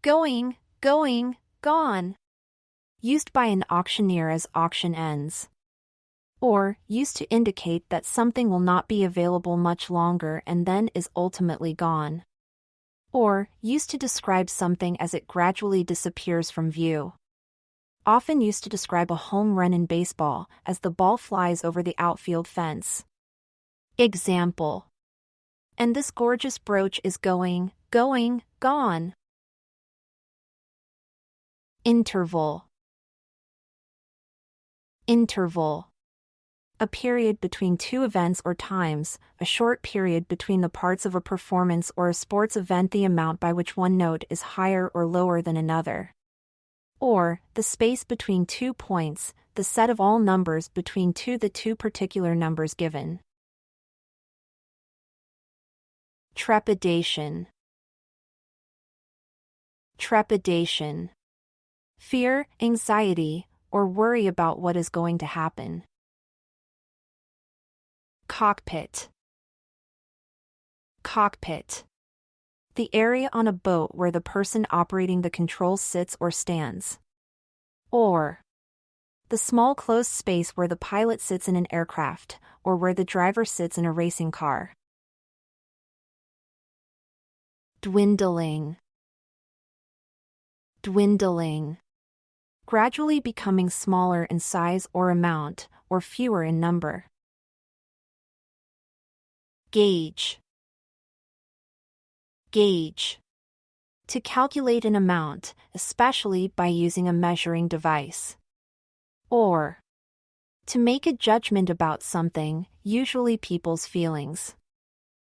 going, going, gone. Used by an auctioneer as auction ends. Or, used to indicate that something will not be available much longer and then is ultimately gone. Or, used to describe something as it gradually disappears from view. Often used to describe a home run in baseball, as the ball flies over the outfield fence. Example. And this gorgeous brooch is going, going, gone. Interval. Interval. A period between two events or times, a short period between the parts of a performance or a sports event, the amount by which one note is higher or lower than another. Or, the space between 2 points, the set of all numbers between the two particular numbers given. Trepidation. Trepidation. Fear, anxiety, or worry about what is going to happen. Cockpit. Cockpit. The area on a boat where the person operating the controls sits or stands. Or, the small closed space where the pilot sits in an aircraft, or where the driver sits in a racing car. Dwindling. Dwindling. Gradually becoming smaller in size or amount, or fewer in number. Gauge. Gauge. To calculate an amount, especially by using a measuring device. Or, to make a judgment about something, usually people's feelings.